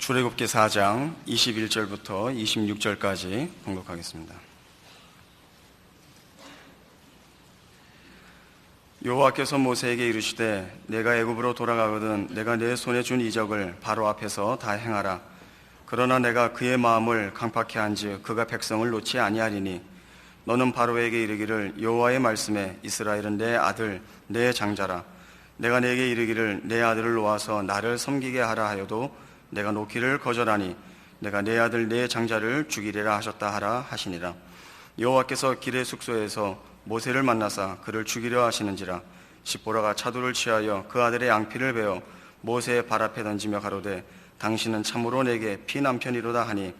출애굽기 4장 21절부터 26절까지 봉독하겠습니다. 여호와께서 모세에게 이르시되 내가 애굽으로 돌아가거든 내가 내 손에 준 이적을 바로 앞에서 다 행하라. 그러나 내가 그의 마음을 강팍케 한즉 그가 백성을 놓지 아니하리니 너는 바로에게 이르기를 여호와의 말씀에 이스라엘은 내 아들 내 장자라. 내가 내게 이르기를 내 아들을 놓아서 나를 섬기게 하라 하여도 내가 놓기를 거절하니 내가 내 아들 내 장자를 죽이리라 하셨다 하라 하시니라. 여호와께서 길의 숙소에서 모세를 만나사 그를 죽이려 하시는지라. 십보라가 차도를 취하여 그 아들의 양피를 베어 모세의 발 앞에 던지며 가로되 당신은 참으로 내게 피남편이로다 하니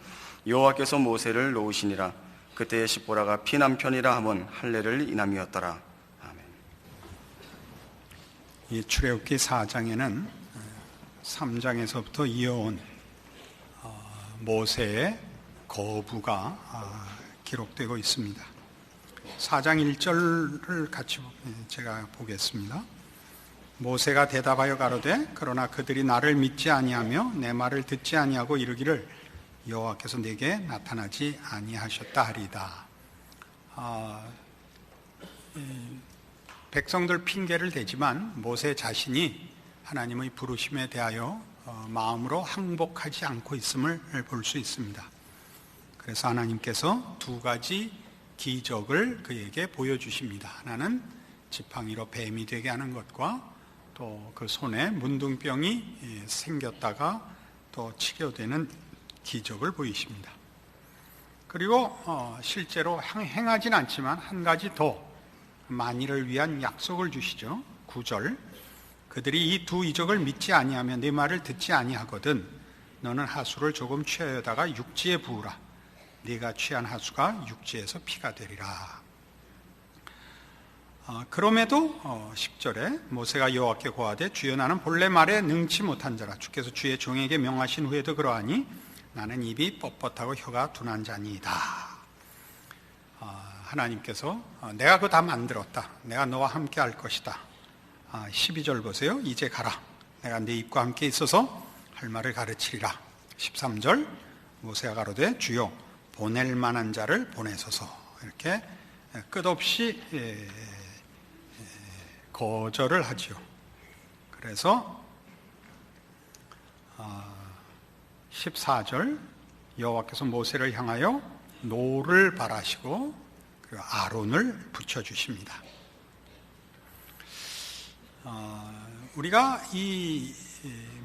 여호와께서 모세를 놓으시니라. 그때에 십보라가 피남편이라 함은 할례를 인함이었더라. 아멘. 이 출애굽기 4장에는 3장에서부터 이어온 모세의 거부가 기록되고 있습니다. 4장 1절을 같이 제가 보겠습니다. 모세가 대답하여 가로되 그러나 그들이 나를 믿지 아니하며 내 말을 듣지 아니하고 이르기를 여호와께서 내게 나타나지 아니하셨다 하리이다. 백성들 핑계를 대지만 모세 자신이 하나님의 부르심에 대하여 마음으로 항복하지 않고 있음을 볼 수 있습니다. 그래서 하나님께서 두 가지 기적을 그에게 보여주십니다. 하나는 지팡이로 뱀이 되게 하는 것과 또 그 손에 문둥병이 생겼다가 또 치료되는 기적을 보이십니다. 그리고 실제로 행하진 않지만 한 가지 더 만일을 위한 약속을 주시죠. 9절 그들이 이 두 이적을 믿지 아니하며 네 말을 듣지 아니하거든 너는 하수를 조금 취하여다가 육지에 부으라. 네가 취한 하수가 육지에서 피가 되리라. 그럼에도 10절에 모세가 여호와께 고하되 주여 나는 본래 말에 능치 못한 자라. 주께서 주의 종에게 명하신 후에도 그러하니 나는 입이 뻣뻣하고 혀가 둔한 자니이다. 하나님께서 내가 그거 다 만들었다. 내가 너와 함께 할 것이다. 12절 보세요. 이제 가라. 내가 네 입과 함께 있어서 할 말을 가르치리라. 13절 모세가 가로되 주여 보낼 만한 자를 보내소서. 이렇게 끝없이 거절을 하지요. 그래서 14절 여호와께서 모세를 향하여 노를 바라시고 그리고 아론을 붙여주십니다. 우리가 이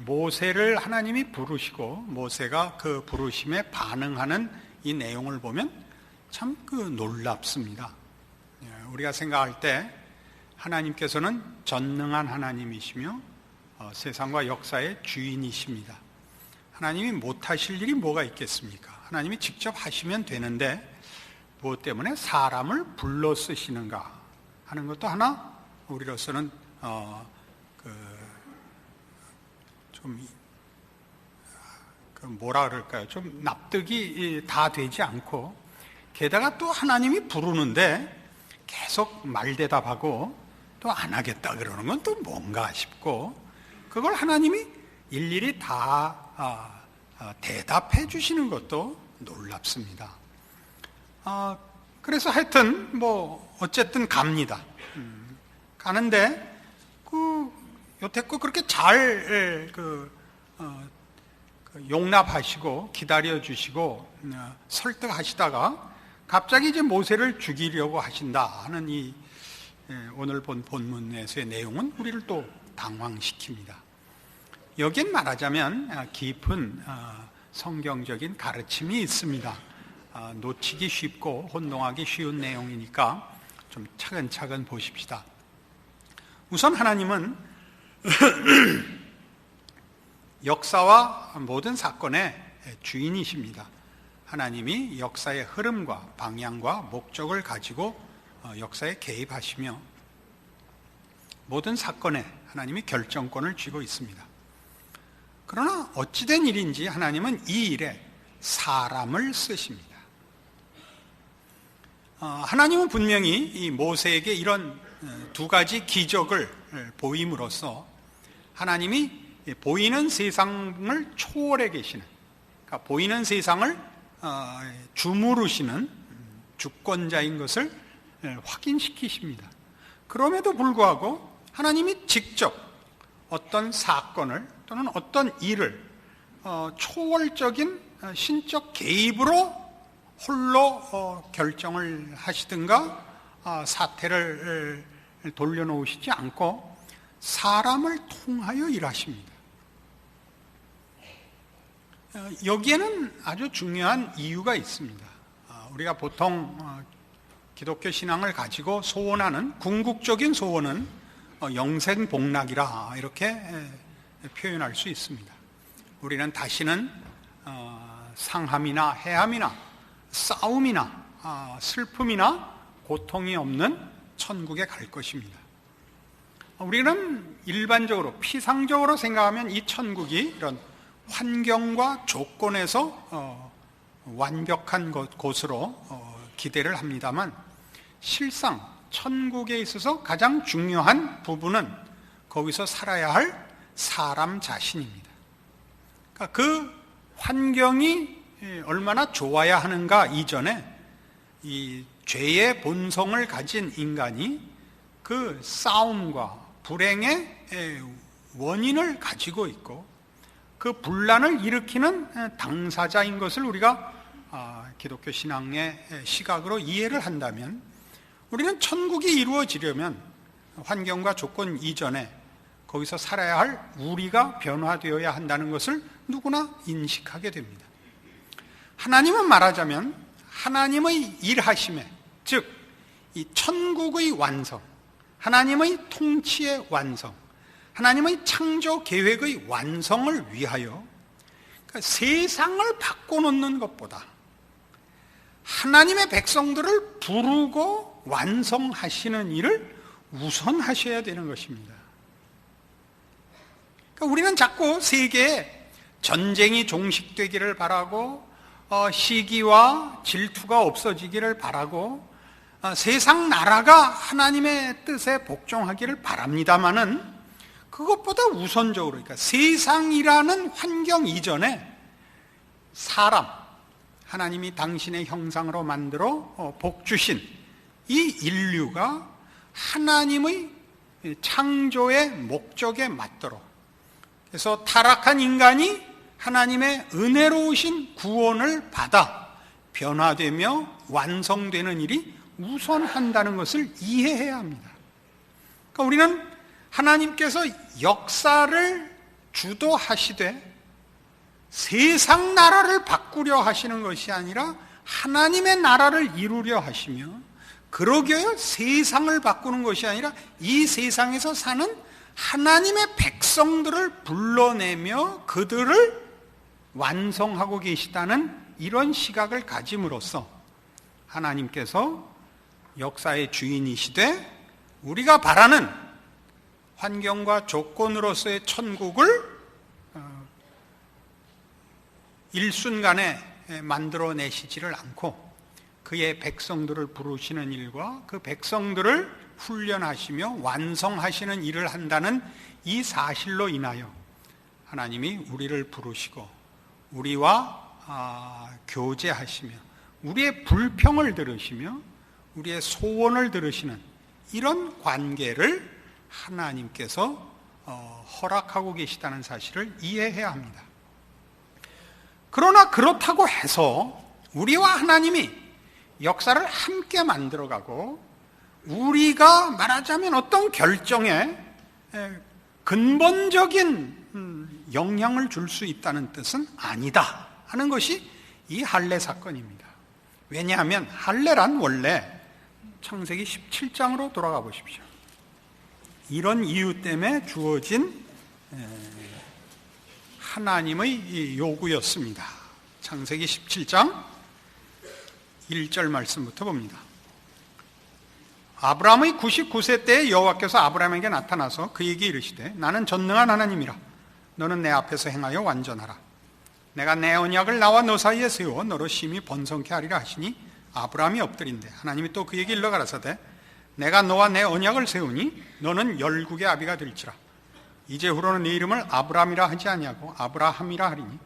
모세를 하나님이 부르시고 모세가 그 부르심에 반응하는 이 내용을 보면 참 놀랍습니다. 우리가 생각할 때 하나님께서는 전능한 하나님이시며 세상과 역사의 주인이십니다. 하나님이 못하실 일이 뭐가 있겠습니까? 하나님이 직접 하시면 되는데 무엇 때문에 사람을 불러 쓰시는가 하는 것도 하나 우리로서는 뭐라 그럴까요? 좀 납득이 다 되지 않고 게다가 또 하나님이 부르는데 계속 말대답하고 또 안 하겠다 그러는 건 또 뭔가 싶고 그걸 하나님이 일일이 다 대답해 주시는 것도 놀랍습니다. 그래서 하여튼 어쨌든 갑니다. 가는데 여태껏 그렇게 잘 용납하시고 기다려주시고 설득하시다가 갑자기 이제 모세를 죽이려고 하신다 하는 이 오늘 본 본문에서의 내용은 우리를 또 당황시킵니다. 여긴 말하자면 깊은 성경적인 가르침이 있습니다. 놓치기 쉽고 혼동하기 쉬운 내용이니까 좀 차근차근 보십시다. 우선 하나님은 역사와 모든 사건의 주인이십니다. 하나님이 역사의 흐름과 방향과 목적을 가지고 역사에 개입하시며 모든 사건에 하나님이 결정권을 쥐고 있습니다. 그러나 어찌된 일인지 하나님은 이 일에 사람을 쓰십니다. 하나님은 분명히 이 모세에게 이런 두 가지 기적을 보임으로써 하나님이 보이는 세상을 초월해 계시는 그러니까 보이는 세상을 주무르시는 주권자인 것을 확인시키십니다. 그럼에도 불구하고 하나님이 직접 어떤 사건을 또는 어떤 일을 초월적인 신적 개입으로 홀로 결정을 하시든가 사태를 돌려놓으시지 않고 사람을 통하여 일하십니다. 여기에는 아주 중요한 이유가 있습니다. 우리가 보통 기독교 신앙을 가지고 소원하는 궁극적인 소원은 영생복락이라 이렇게 표현할 수 있습니다. 우리는 다시는 상함이나 해함이나 싸움이나 슬픔이나 고통이 없는 천국에 갈 것입니다. 우리는 일반적으로 피상적으로 생각하면 이 천국이 이런 환경과 조건에서 완벽한 곳으로 기대를 합니다만, 실상 천국에 있어서 가장 중요한 부분은 거기서 살아야 할 사람 자신입니다. 그러니까 그 환경이 얼마나 좋아야 하는가 이전에 이 죄의 본성을 가진 인간이 그 싸움과 불행의 원인을 가지고 있고 그 분란을 일으키는 당사자인 것을 우리가 기독교 신앙의 시각으로 이해를 한다면, 우리는 천국이 이루어지려면 환경과 조건 이전에 거기서 살아야 할 우리가 변화되어야 한다는 것을 누구나 인식하게 됩니다. 하나님은 말하자면 하나님의 일하심에, 즉 이 천국의 완성, 하나님의 통치의 완성, 하나님의 창조 계획의 완성을 위하여, 그러니까 세상을 바꿔놓는 것보다 하나님의 백성들을 부르고 완성하시는 일을 우선하셔야 되는 것입니다. 그러니까 우리는 자꾸 세계에 전쟁이 종식되기를 바라고 시기와 질투가 없어지기를 바라고 세상 나라가 하나님의 뜻에 복종하기를 바랍니다마는, 그것보다 우선적으로, 그러니까 세상이라는 환경 이전에 사람, 하나님이 당신의 형상으로 만들어 복 주신 이 인류가 하나님의 창조의 목적에 맞도록, 그래서 타락한 인간이 하나님의 은혜로우신 구원을 받아 변화되며 완성되는 일이 우선한다는 것을 이해해야 합니다. 그러니까 우리는 하나님께서 역사를 주도하시되 세상 나라를 바꾸려 하시는 것이 아니라 하나님의 나라를 이루려 하시며, 그러기에 세상을 바꾸는 것이 아니라 이 세상에서 사는 하나님의 백성들을 불러내며 그들을 완성하고 계시다는 이런 시각을 가짐으로써 하나님께서 역사의 주인이시되 우리가 바라는 환경과 조건으로서의 천국을 일순간에 만들어내시지를 않고 그의 백성들을 부르시는 일과 그 백성들을 훈련하시며 완성하시는 일을 한다는 이 사실로 인하여 하나님이 우리를 부르시고 우리와 교제하시며 우리의 불평을 들으시며 우리의 소원을 들으시는 이런 관계를 하나님께서 허락하고 계시다는 사실을 이해해야 합니다. 그러나 그렇다고 해서 우리와 하나님이 역사를 함께 만들어가고 우리가 말하자면 어떤 결정에 근본적인 영향을 줄 수 있다는 뜻은 아니다 하는 것이 이 할례 사건입니다. 왜냐하면 할례란 원래 창세기 17장으로 돌아가 보십시오. 이런 이유 때문에 주어진 하나님의 요구였습니다. 창세기 17장 1절 말씀부터 봅니다. 아브라함의 99세 때에 여호와께서 아브라함에게 나타나서 그에게 이르시되 나는 전능한 하나님이라. 너는 내 앞에서 행하여 완전하라. 내가 내 언약을 나와 너 사이에 세워 너로 심히 번성케 하리라 하시니 아브라함이 엎드린대. 하나님이 또 그에게 일러 가라사대 내가 너와 내 언약을 세우니 너는 열국의 아비가 될지라. 이제 후로는 네 이름을 아브라함이라 하지 아니하고 아브라함이라 하리니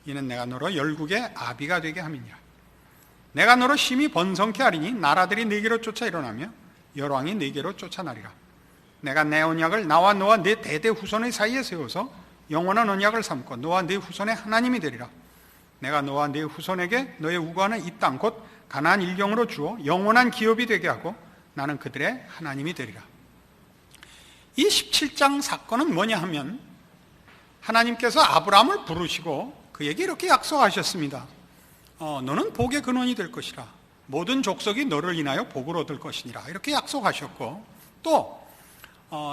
이는 내가 너로 열국의 아비가 되게 함이니라. 내가 너로 심히 번성케 하리니 나라들이 네게로 쫓아 일어나며 열왕이 네게로 쫓아나리라. 내가 내 언약을 나와 너와 네 대대 후손의 사이에 세워서 영원한 언약을 삼고 너와 네 후손의 하나님이 되리라. 내가 너와 네 후손에게 너의 우거하는 이 땅 곧 가나안 일경으로 주어 영원한 기업이 되게 하고 나는 그들의 하나님이 되리라. 이 17장 사건은 뭐냐 하면 하나님께서 아브라함을 부르시고 그에게 이렇게 약속하셨습니다. 너는 복의 근원이 될 것이라. 모든 족속이 너를 인하여 복을 얻을 것이니라. 이렇게 약속하셨고 또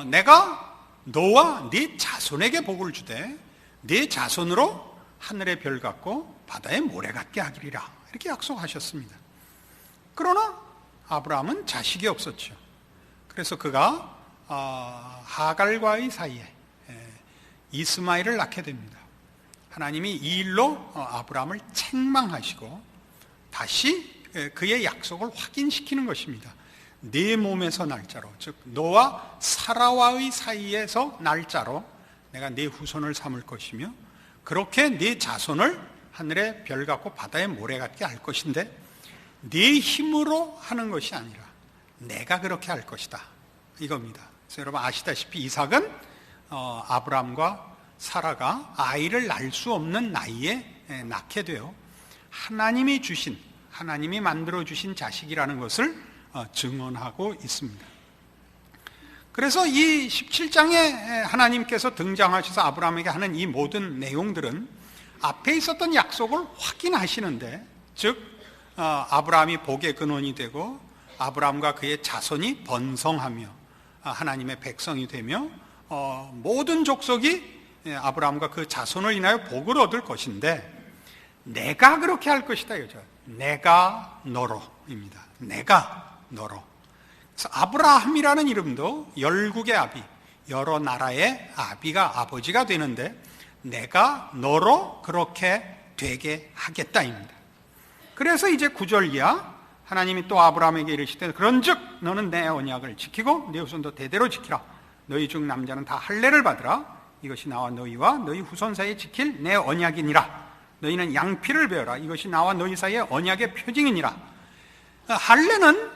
내가 너와 네 자손에게 복을 주되 네 자손으로 하늘의 별 같고 바다의 모래 같게 하리라. 이렇게 약속하셨습니다. 그러나 아브라함은 자식이 없었죠. 그래서 그가 하갈과의 사이에 이스마엘을 낳게 됩니다. 하나님이 이 일로 아브라함을 책망하시고 다시 그의 약속을 확인시키는 것입니다. 네 몸에서 날짜로, 즉 너와 사라와의 사이에서 날짜로 내가 네 후손을 삼을 것이며 그렇게 네 자손을 하늘의 별 같고 바다의 모래 같게 할 것인데 네 힘으로 하는 것이 아니라 내가 그렇게 할 것이다, 이겁니다. 그래서 여러분 아시다시피 이삭은 아브라함과 사라가 아이를 낳을 수 없는 나이에 낳게 되어 하나님이 주신, 하나님이 만들어 주신 자식이라는 것을 증언하고 있습니다. 그래서 이 17장에 하나님께서 등장하셔서 아브라함에게 하는 이 모든 내용들은 앞에 있었던 약속을 확인하시는데, 즉 아브라함이 복의 근원이 되고 아브라함과 그의 자손이 번성하며 하나님의 백성이 되며 모든 족속이 아브라함과 그 자손을 인하여 복을 얻을 것인데 내가 그렇게 할 것이다, 이거죠. 내가 너로입니다. 내가 너로. 그래서 아브라함이라는 이름도 열국의 아비, 여러 나라의 아비가 아버지가 되는데 내가 너로 그렇게 되게 하겠다입니다. 그래서 이제 9절 이하 하나님이 또 아브라함에게 이르시되 그런즉 너는 내 언약을 지키고 네 후손도 대대로 지키라. 너희 중 남자는 다 할례를 받으라. 이것이 나와 너희와 너희 후손 사이에 지킬 내 언약이니라. 너희는 양피를 베어라. 이것이 나와 너희 사이의 언약의 표징이니라. 할례는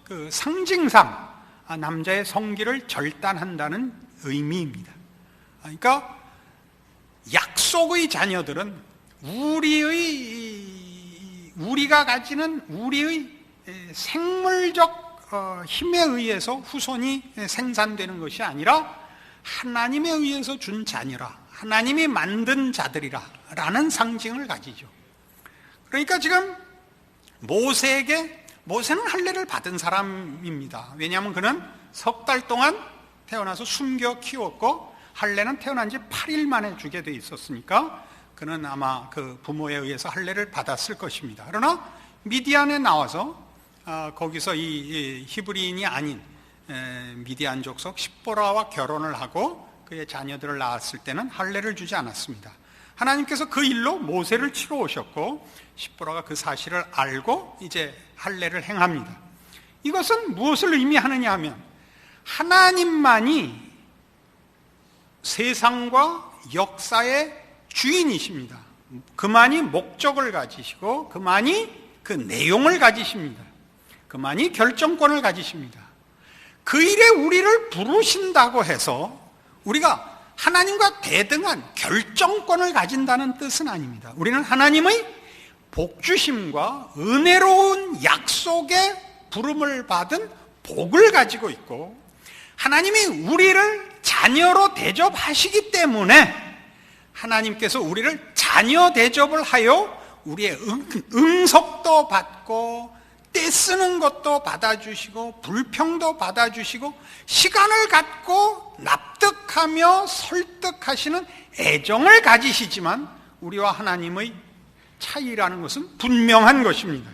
그 상징상 남자의 성기를 절단한다는 의미입니다. 그러니까 약속의 자녀들은 우리가 가지는 우리의 생물적 힘에 의해서 후손이 생산되는 것이 아니라 하나님에 의해서 준 자녀라, 하나님이 만든 자들이라 라는 상징을 가지죠. 그러니까 지금 모세는 할례를 받은 사람입니다. 왜냐하면 그는 석 달 동안 태어나서 숨겨 키웠고 할례는 태어난 지 8일 만에 주게 돼 있었으니까 그는 아마 그 부모에 의해서 할례를 받았을 것입니다. 그러나 미디안에 나와서 거기서 이 히브리인이 아닌 미디안 족속 십보라와 결혼을 하고 그의 자녀들을 낳았을 때는 할례를 주지 않았습니다. 하나님께서 그 일로 모세를 치러 오셨고 십보라가 그 사실을 알고 이제 할례를 행합니다. 이것은 무엇을 의미하느냐 하면 하나님만이 세상과 역사의 주인이십니다. 그만이 목적을 가지시고 그만이 그 내용을 가지십니다. 그만이 결정권을 가지십니다. 그 일에 우리를 부르신다고 해서 우리가 하나님과 대등한 결정권을 가진다는 뜻은 아닙니다. 우리는 하나님의 복주심과 은혜로운 약속의 부름을 받은 복을 가지고 있고 하나님이 우리를 자녀로 대접하시기 때문에 하나님께서 우리를 자녀 대접을 하여 우리의 응석도 받고 떼쓰는 것도 받아주시고 불평도 받아주시고 시간을 갖고 납득하며 설득하시는 애정을 가지시지만 우리와 하나님의 차이라는 것은 분명한 것입니다.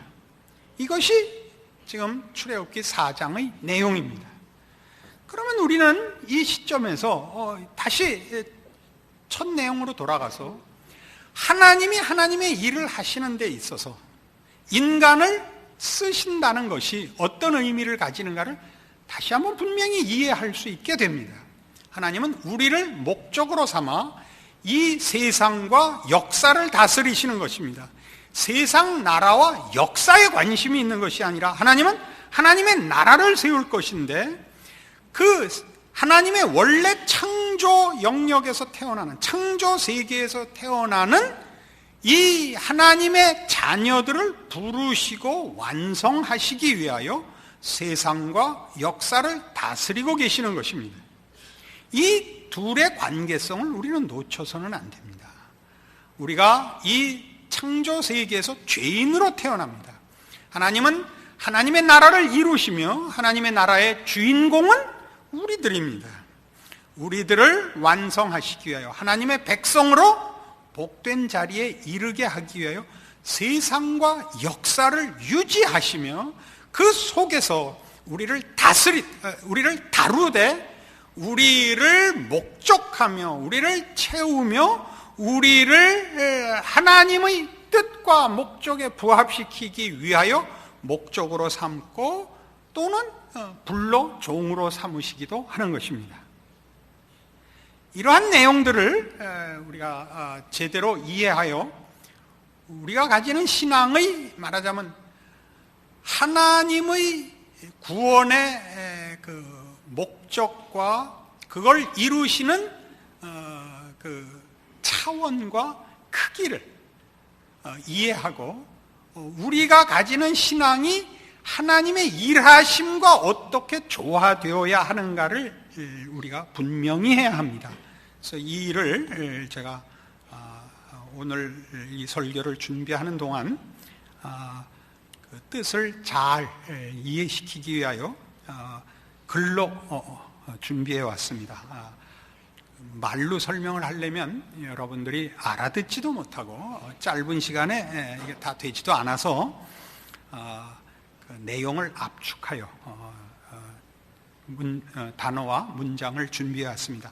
이것이 지금 출애굽기 4장의 내용입니다. 그러면 우리는 이 시점에서 다시 첫 내용으로 돌아가서 하나님이 하나님의 일을 하시는 데 있어서 인간을 쓰신다는 것이 어떤 의미를 가지는가를 다시 한번 분명히 이해할 수 있게 됩니다. 하나님은 우리를 목적으로 삼아 이 세상과 역사를 다스리시는 것입니다. 세상 나라와 역사에 관심이 있는 것이 아니라 하나님은 하나님의 나라를 세울 것인데, 그 하나님의 원래 창조 영역에서 태어나는, 창조 세계에서 태어나는 이 하나님의 자녀들을 부르시고 완성하시기 위하여 세상과 역사를 다스리고 계시는 것입니다. 이 둘의 관계성을 우리는 놓쳐서는 안 됩니다. 우리가 이 창조 세계에서 죄인으로 태어납니다. 하나님은 하나님의 나라를 이루시며 하나님의 나라의 주인공은 우리들입니다. 우리들을 완성하시기 위하여, 하나님의 백성으로 복된 자리에 이르게 하기 위하여 세상과 역사를 유지하시며 그 속에서 우리를 다루되 우리를 목적하며 우리를 채우며 우리를 하나님의 뜻과 목적에 부합시키기 위하여 목적으로 삼고 또는 불로 종으로 삼으시기도 하는 것입니다. 이러한 내용들을 우리가 제대로 이해하여 우리가 가지는 신앙의, 말하자면 하나님의 구원의 그 목적과 그걸 이루시는 그 차원과 크기를 이해하고, 우리가 가지는 신앙이 하나님의 일하심과 어떻게 조화되어야 하는가를 우리가 분명히 해야 합니다. 그래서 이 일을 제가 오늘 이 설교를 준비하는 동안 그 뜻을 잘 이해시키기 위하여 글로 준비해 왔습니다. 말로 설명을 하려면 여러분들이 알아듣지도 못하고 짧은 시간에 이게 다 되지도 않아서 그 내용을 압축하여 단어와 문장을 준비해 왔습니다.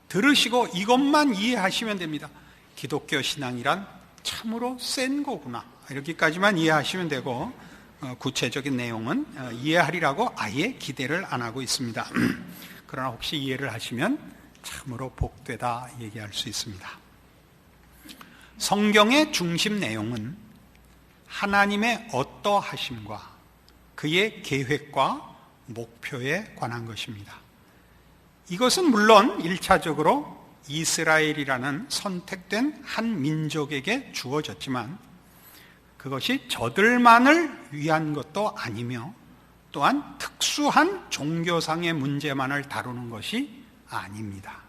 들으시고 이것만 이해하시면 됩니다. 기독교 신앙이란 참으로 센 거구나, 이렇게까지만 이해하시면 되고, 구체적인 내용은 이해하리라고 아예 기대를 안 하고 있습니다. 그러나 혹시 이해를 하시면 참으로 복되다 얘기할 수 있습니다. 성경의 중심 내용은 하나님의 어떠하심과 그의 계획과 목표에 관한 것입니다. 이것은 물론 1차적으로 이스라엘이라는 선택된 한 민족에게 주어졌지만 그것이 저들만을 위한 것도 아니며 또한 특수한 종교상의 문제만을 다루는 것이 아닙니다.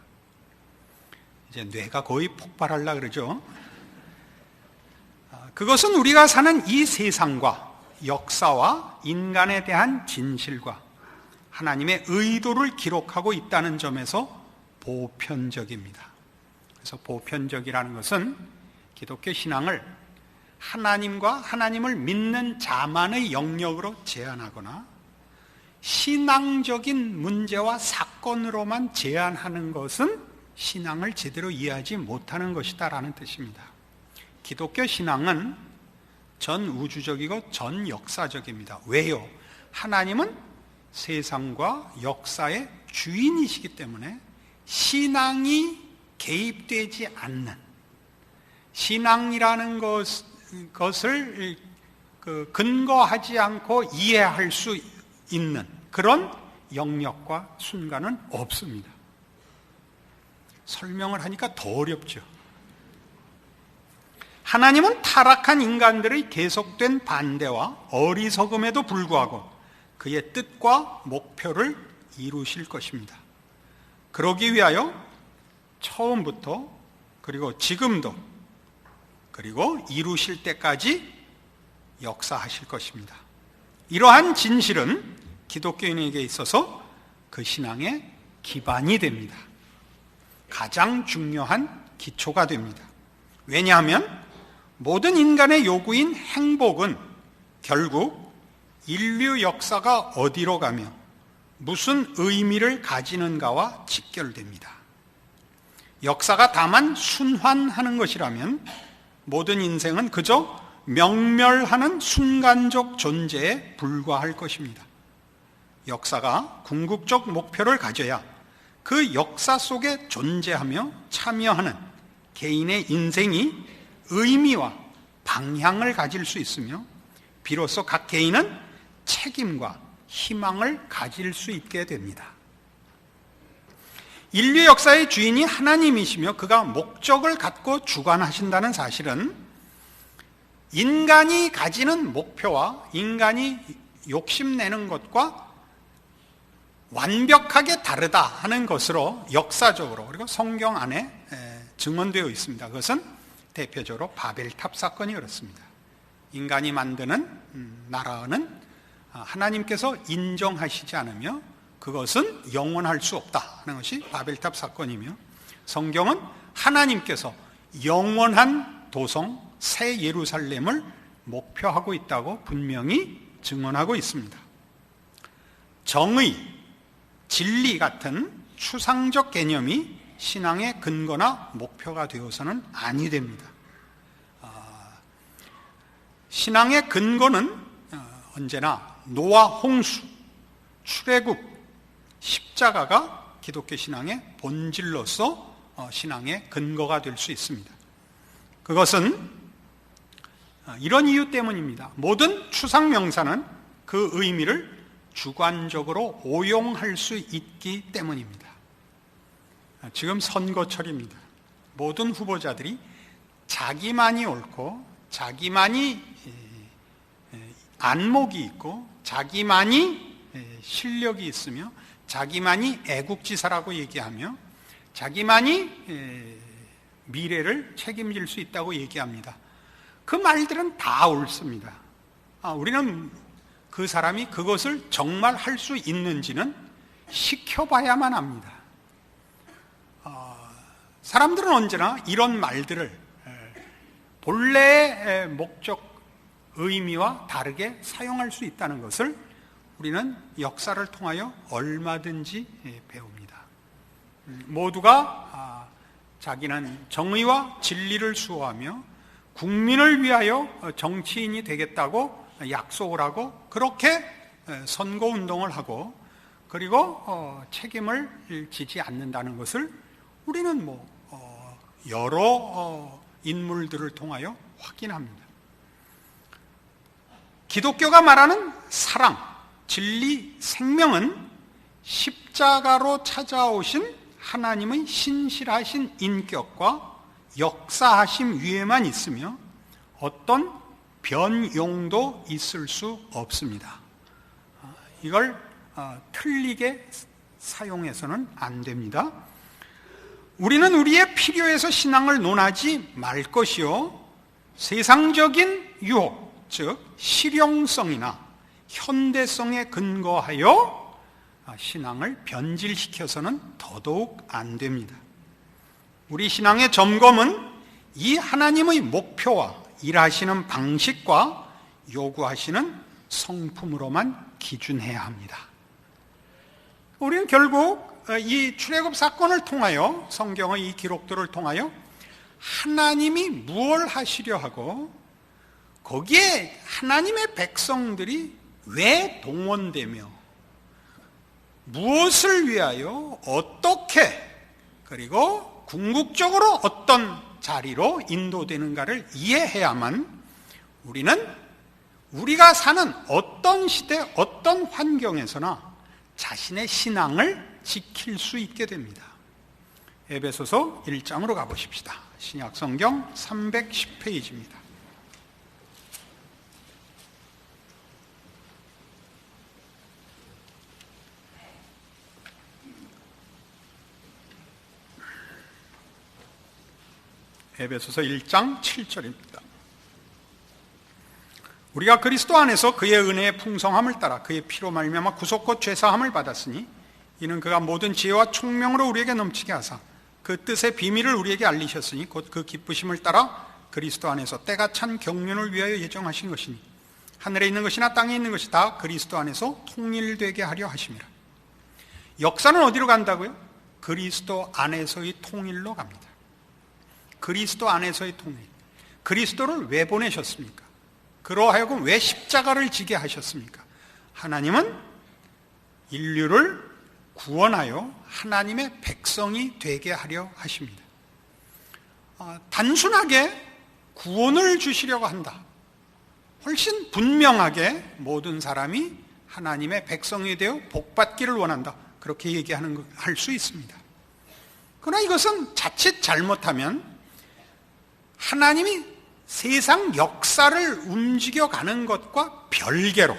이제 뇌가 거의 폭발하려고 그러죠. 그것은 우리가 사는 이 세상과 역사와 인간에 대한 진실과 하나님의 의도를 기록하고 있다는 점에서 보편적입니다. 그래서 보편적이라는 것은 기독교 신앙을 하나님과 하나님을 믿는 자만의 영역으로 제한하거나 신앙적인 문제와 사건으로만 제한하는 것은 신앙을 제대로 이해하지 못하는 것이다라는 뜻입니다. 기독교 신앙은 전 우주적이고 전 역사적입니다. 왜요? 하나님은 세상과 역사의 주인이시기 때문에 신앙이 개입되지 않는, 신앙이라는 것을 근거하지 않고 이해할 수 있는 그런 영역과 순간은 없습니다. 설명을 하니까 더 어렵죠. 하나님은 타락한 인간들의 계속된 반대와 어리석음에도 불구하고 그의 뜻과 목표를 이루실 것입니다. 그러기 위하여 처음부터 그리고 지금도 그리고 이루실 때까지 역사하실 것입니다. 이러한 진실은 기독교인에게 있어서 그 신앙의 기반이 됩니다. 가장 중요한 기초가 됩니다. 왜냐하면 모든 인간의 요구인 행복은 결국 인류 역사가 어디로 가며 무슨 의미를 가지는가와 직결됩니다. 역사가 다만 순환하는 것이라면 모든 인생은 그저 명멸하는 순간적 존재에 불과할 것입니다. 역사가 궁극적 목표를 가져야 그 역사 속에 존재하며 참여하는 개인의 인생이 의미와 방향을 가질 수 있으며 비로소 각 개인은 책임과 희망을 가질 수 있게 됩니다. 인류 역사의 주인이 하나님이시며 그가 목적을 갖고 주관하신다는 사실은 인간이 가지는 목표와 인간이 욕심내는 것과 완벽하게 다르다 하는 것으로 역사적으로 그리고 성경 안에 증언되어 있습니다. 그것은 대표적으로 바벨탑 사건이 그렇습니다. 인간이 만드는 나라는 하나님께서 인정하시지 않으며 그것은 영원할 수 없다 하는 것이 바벨탑 사건이며, 성경은 하나님께서 영원한 도성 새 예루살렘을 목표하고 있다고 분명히 증언하고 있습니다. 정의, 진리 같은 추상적 개념이 신앙의 근거나 목표가 되어서는 아니 됩니다. 신앙의 근거는 언제나 노아 홍수, 출애굽, 십자가가 기독교 신앙의 본질로서 신앙의 근거가 될 수 있습니다. 그것은 이런 이유 때문입니다. 모든 추상 명사는 그 의미를 주관적으로 오용할 수 있기 때문입니다. 지금 선거철입니다. 모든 후보자들이 자기만이 옳고 자기만이 안목이 있고 자기만이 실력이 있으며 자기만이 애국지사라고 얘기하며 자기만이 미래를 책임질 수 있다고 얘기합니다. 그 말들은 다 옳습니다. 우리는 그 사람이 그것을 정말 할 수 있는지는 시켜봐야만 합니다. 사람들은 언제나 이런 말들을 본래의 목적, 의미와 다르게 사용할 수 있다는 것을 우리는 역사를 통하여 얼마든지 배웁니다. 모두가 자기는 정의와 진리를 수호하며 국민을 위하여 정치인이 되겠다고 약속을 하고 그렇게 선거운동을 하고 그리고 책임을 지지 않는다는 것을 우리는 여러 인물들을 통하여 확인합니다. 기독교가 말하는 사랑, 진리, 생명은 십자가로 찾아오신 하나님의 신실하신 인격과 역사하심 위에만 있으며 어떤 변용도 있을 수 없습니다. 이걸 틀리게 사용해서는 안 됩니다. 우리는 우리의 필요에서 신앙을 논하지 말 것이요, 세상적인 유혹, 즉 실용성이나 현대성에 근거하여 신앙을 변질시켜서는 더더욱 안 됩니다. 우리 신앙의 점검은 이 하나님의 목표와 일하시는 방식과 요구하시는 성품으로만 기준해야 합니다. 우리는 결국 이 출애굽 사건을 통하여, 성경의 이 기록들을 통하여 하나님이 무엇을 하시려 하고 거기에 하나님의 백성들이 왜 동원되며 무엇을 위하여 어떻게 그리고 궁극적으로 어떤 자리로 인도되는가를 이해해야만 우리는 우리가 사는 어떤 시대, 어떤 환경에서나 자신의 신앙을 지킬 수 있게 됩니다. 에베소서 1장으로 가보십시다. 신약성경 310페이지입니다. 에베소서 1장 7절입니다. 우리가 그리스도 안에서 그의 은혜의 풍성함을 따라 그의 피로 말미암아 구속 곧 죄사함을 받았으니 이는 그가 모든 지혜와 총명으로 우리에게 넘치게 하사 그 뜻의 비밀을 우리에게 알리셨으니 곧 그 기쁘심을 따라 그리스도 안에서 때가 찬 경륜을 위하여 예정하신 것이니 하늘에 있는 것이나 땅에 있는 것이 다 그리스도 안에서 통일되게 하려 하심이라. 역사는 어디로 간다고요? 그리스도 안에서의 통일로 갑니다. 그리스도 안에서의 통일. 그리스도를 왜 보내셨습니까? 그러하여금 왜 십자가를 지게 하셨습니까? 하나님은 인류를 구원하여 하나님의 백성이 되게 하려 하십니다. 단순하게 구원을 주시려고 한다. 훨씬 분명하게 모든 사람이 하나님의 백성이 되어 복받기를 원한다. 그렇게 할 수 있습니다. 그러나 이것은 자칫 잘못하면 하나님이 세상 역사를 움직여가는 것과 별개로,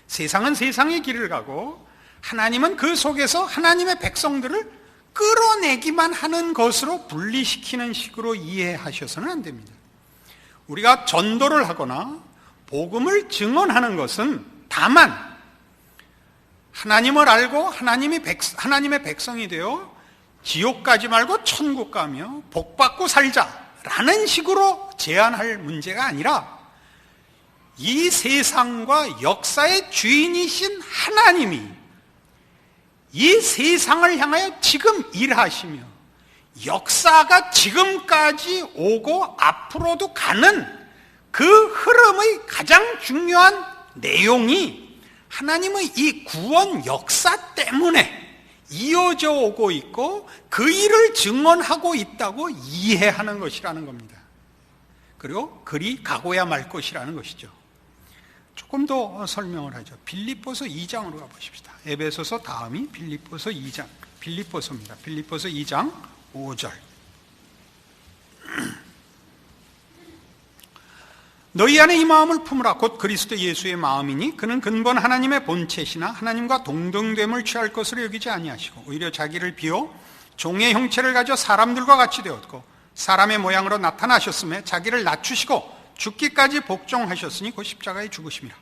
세상은 세상의 길을 가고 하나님은 그 속에서 하나님의 백성들을 끌어내기만 하는 것으로 분리시키는 식으로 이해하셔서는 안 됩니다. 우리가 전도를 하거나 복음을 증언하는 것은 다만 하나님을 알고 하나님의 백성이 되어 지옥 가지 말고 천국 가며 복받고 살자라는 식으로 제안할 문제가 아니라 이 세상과 역사의 주인이신 하나님이 이 세상을 향하여 지금 일하시며 역사가 지금까지 오고 앞으로도 가는 그 흐름의 가장 중요한 내용이 하나님의 이 구원 역사 때문에 이어져 오고 있고 그 일을 증언하고 있다고 이해하는 것이라는 겁니다. 그리고 그리 가고야 말 것이라는 것이죠. 조금 더 설명을 하죠. 빌립보서 2장으로 가보십시다. 에베소서 다음이 빌립보서 2장, 빌립보서입니다. 빌립보서 2장 5절. 너희 안에 이 마음을 품으라. 곧 그리스도 예수의 마음이니 그는 근본 하나님의 본체시나 하나님과 동등됨을 취할 것으로 여기지 아니하시고 오히려 자기를 비워 종의 형체를 가져 사람들과 같이 되었고 사람의 모양으로 나타나셨음에 자기를 낮추시고 죽기까지 복종하셨으니 곧 십자가에 죽으심이라.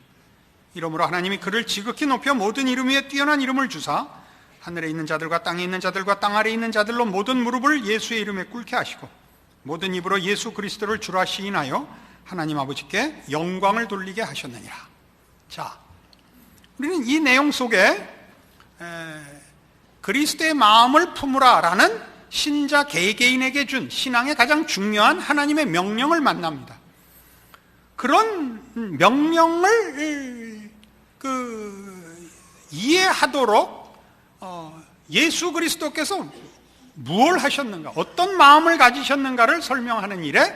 이러므로 하나님이 그를 지극히 높여 모든 이름 위에 뛰어난 이름을 주사 하늘에 있는 자들과 땅에 있는 자들과 땅 아래에 있는 자들로 모든 무릎을 예수의 이름에 꿇게 하시고 모든 입으로 예수 그리스도를 주라 시인하여 하나님 아버지께 영광을 돌리게 하셨느니라. 자, 우리는 이 내용 속에 그리스도의 마음을 품으라 라는 신자 개개인에게 준 신앙의 가장 중요한 하나님의 명령을 만납니다. 그런 명령을 이해하도록 예수 그리스도께서 무엇을 하셨는가, 어떤 마음을 가지셨는가를 설명하는 일에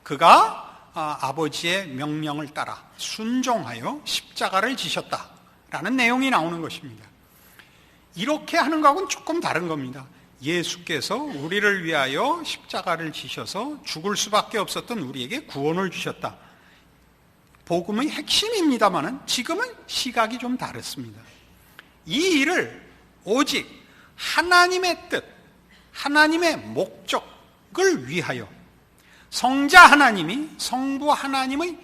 그가 아버지의 명령을 따라 순종하여 십자가를 지셨다라는 내용이 나오는 것입니다. 이렇게 하는 것하고는 조금 다른 겁니다. 예수께서 우리를 위하여 십자가를 지셔서 죽을 수밖에 없었던 우리에게 구원을 주셨다. 복음의 핵심입니다만은 지금은 시각이 좀 다릅니다. 이 일을 오직 하나님의 뜻, 하나님의 목적을 위하여 성자 하나님이 성부 하나님의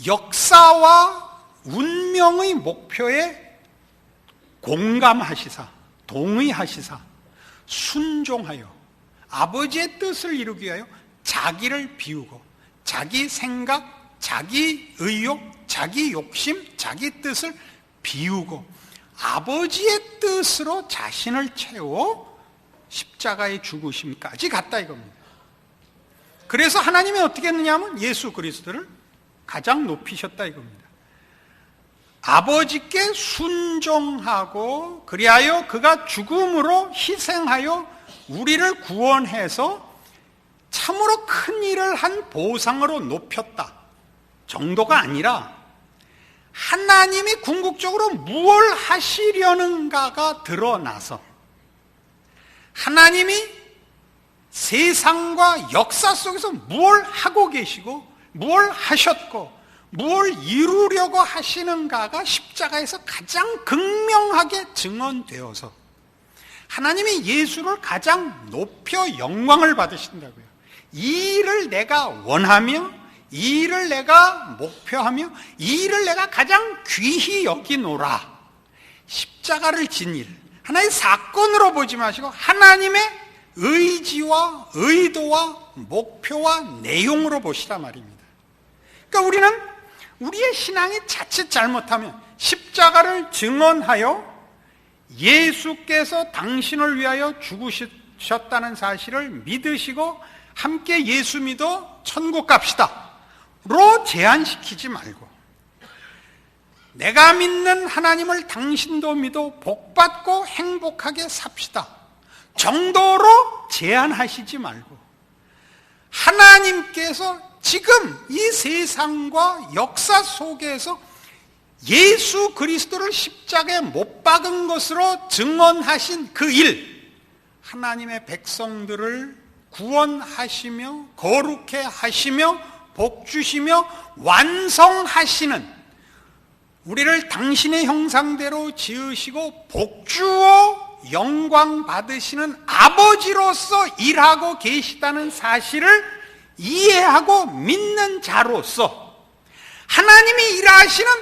역사와 운명의 목표에 공감하시사, 동의하시사, 순종하여 아버지의 뜻을 이루기 위하여 자기를 비우고 자기 생각, 자기 의욕, 자기 욕심, 자기 뜻을 비우고 아버지의 뜻으로 자신을 채워 십자가의 죽으심까지 갔다 이겁니다. 그래서 하나님이 어떻게 했느냐 하면 예수 그리스도를 가장 높이셨다 이겁니다. 아버지께 순종하고 그리하여 그가 죽음으로 희생하여 우리를 구원해서 참으로 큰 일을 한 보상으로 높였다 정도가 아니라 하나님이 궁극적으로 무엇을 하시려는가가 드러나서 하나님이 세상과 역사 속에서 뭘 하고 계시고 뭘 하셨고 뭘 이루려고 하시는가가 십자가에서 가장 극명하게 증언되어서 하나님이 예수를 가장 높여 영광을 받으신다고요. 이 일을 내가 원하며 이 일을 내가 목표하며 이 일을 내가 가장 귀히 여기노라. 십자가를 진 일, 하나의 사건으로 보지 마시고 하나님의 의지와 의도와 목표와 내용으로 보시라 말입니다. 그러니까 우리는 우리의 신앙이 자칫 잘못하면 십자가를 증언하여 예수께서 당신을 위하여 죽으셨다는 사실을 믿으시고 함께 예수 믿어 천국 갑시다 로 제한시키지 말고 내가 믿는 하나님을 당신도 믿어 복받고 행복하게 삽시다 정도로 제한하시지 말고, 하나님께서 지금 이 세상과 역사 속에서 예수 그리스도를 십자가에 못 박은 것으로 증언하신 그 일, 하나님의 백성들을 구원하시며 거룩해 하시며 복 주시며 완성하시는, 우리를 당신의 형상대로 지으시고 복주어 영광 받으시는 아버지로서 일하고 계시다는 사실을 이해하고 믿는 자로서, 하나님이 일하시는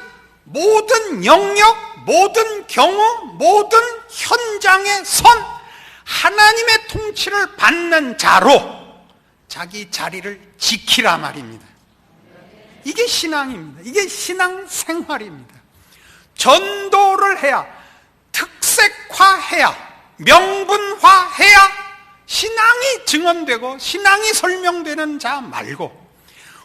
모든 영역, 모든 경우, 모든 현장의 선, 하나님의 통치를 받는 자로 자기 자리를 지키라 말입니다. 이게 신앙입니다. 이게 신앙 생활입니다. 전도를 해야, 특색화해야, 명분화해야 신앙이 증언되고 신앙이 설명되는 자 말고,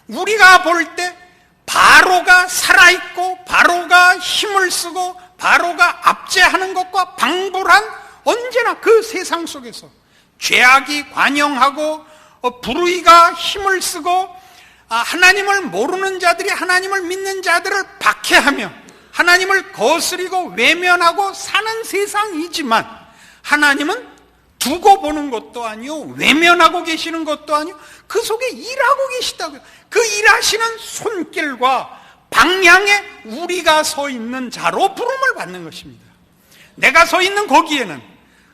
우리가 볼 때 바로가 살아있고 바로가 힘을 쓰고 바로가 압제하는 것과 방불한, 언제나 그 세상 속에서 죄악이 관영하고 불의가 힘을 쓰고 하나님을 모르는 자들이 하나님을 믿는 자들을 박해하며 하나님을 거스리고 외면하고 사는 세상이지만, 하나님은 두고 보는 것도 아니요 외면하고 계시는 것도 아니요 그 속에 일하고 계시다고요. 그 일하시는 손길과 방향에 우리가 서 있는 자로 부름을 받는 것입니다. 내가 서 있는 거기에는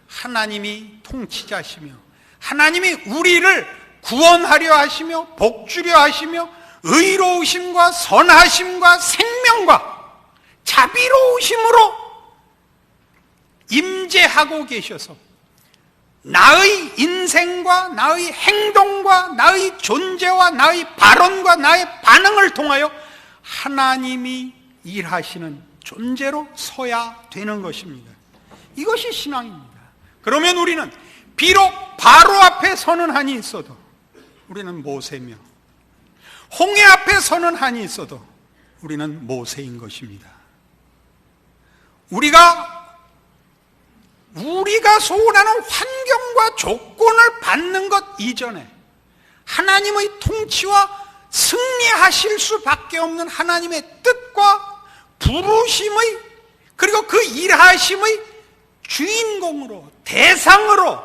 하나님이 통치자시며 하나님이 우리를 구원하려 하시며 복주려 하시며 의로우심과 선하심과 생명과 자비로우심으로 임재하고 계셔서 나의 인생과 나의 행동과 나의 존재와 나의 발언과 나의 반응을 통하여 하나님이 일하시는 존재로 서야 되는 것입니다. 이것이 신앙입니다. 그러면 우리는 비록 바로 앞에 서는 한이 있어도 우리는 모세며, 홍해 앞에 서는 한이 있어도 우리는 모세인 것입니다. 우리가 소원하는 환경과 조건을 받는 것 이전에 하나님의 통치와 승리하실 수밖에 없는 하나님의 뜻과 부르심의, 그리고 그 일하심의 주인공으로, 대상으로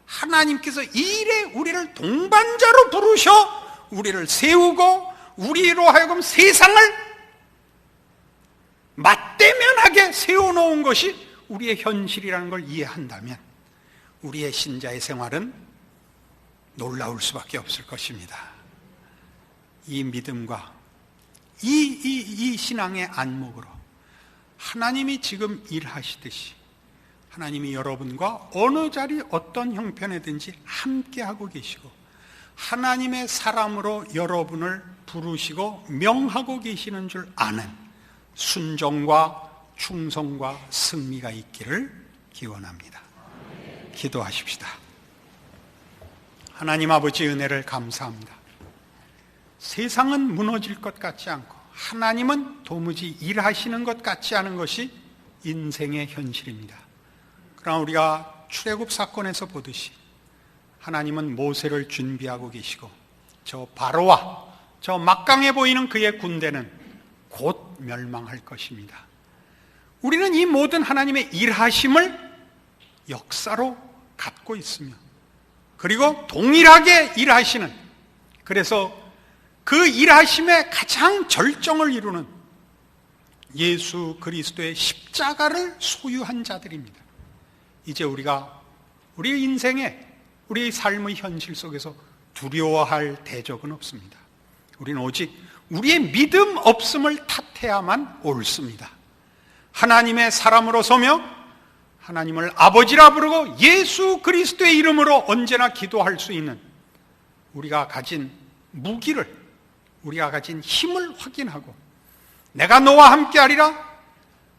하나님께서 이 일에 우리를 동반자로 부르셔 우리를 세우고 우리로 하여금 세상을 맞대면하게 세워놓은 것이 우리의 현실이라는 걸 이해한다면 우리의 신자의 생활은 놀라울 수밖에 없을 것입니다. 이 믿음과 이 신앙의 안목으로 하나님이 지금 일하시듯이 하나님이 여러분과 어느 자리 어떤 형편에든지 함께하고 계시고 하나님의 사람으로 여러분을 부르시고 명하고 계시는 줄 아는 순종과 충성과 승리가 있기를 기원합니다. 기도하십시다. 하나님 아버지, 은혜를 감사합니다. 세상은 무너질 것 같지 않고 하나님은 도무지 일하시는 것 같지 않은 것이 인생의 현실입니다. 그러나 우리가 출애굽 사건에서 보듯이 하나님은 모세를 준비하고 계시고 저 바로와 저 막강해 보이는 그의 군대는 곧 멸망할 것입니다. 우리는 이 모든 하나님의 일하심을 역사로 갖고 있으며, 그리고 동일하게 일하시는, 그래서 그 일하심의 가장 절정을 이루는 예수 그리스도의 십자가를 소유한 자들입니다. 이제 우리가 우리의 인생에, 우리의 삶의 현실 속에서 두려워할 대적은 없습니다. 우리는 오직 우리의 믿음 없음을 탓해야만 옳습니다. 하나님의 사람으로 서며 하나님을 아버지라 부르고 예수 그리스도의 이름으로 언제나 기도할 수 있는 우리가 가진 무기를, 우리가 가진 힘을 확인하고 내가 너와 함께하리라,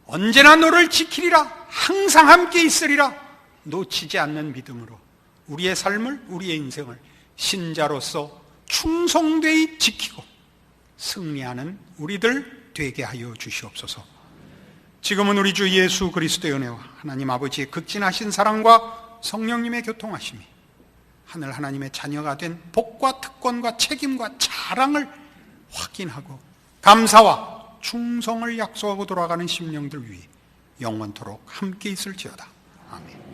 언제나 너를 지키리라, 항상 함께 있으리라 놓치지 않는 믿음으로 우리의 삶을, 우리의 인생을 신자로서 충성되이 지키고 승리하는 우리들 되게 하여 주시옵소서. 지금은 우리 주 예수 그리스도의 은혜와 하나님 아버지의 극진하신 사랑과 성령님의 교통하심이 하늘 하나님의 자녀가 된 복과 특권과 책임과 자랑을 확인하고 감사와 충성을 약속하고 돌아가는 심령들 위해 영원토록 함께 있을지어다. 아멘.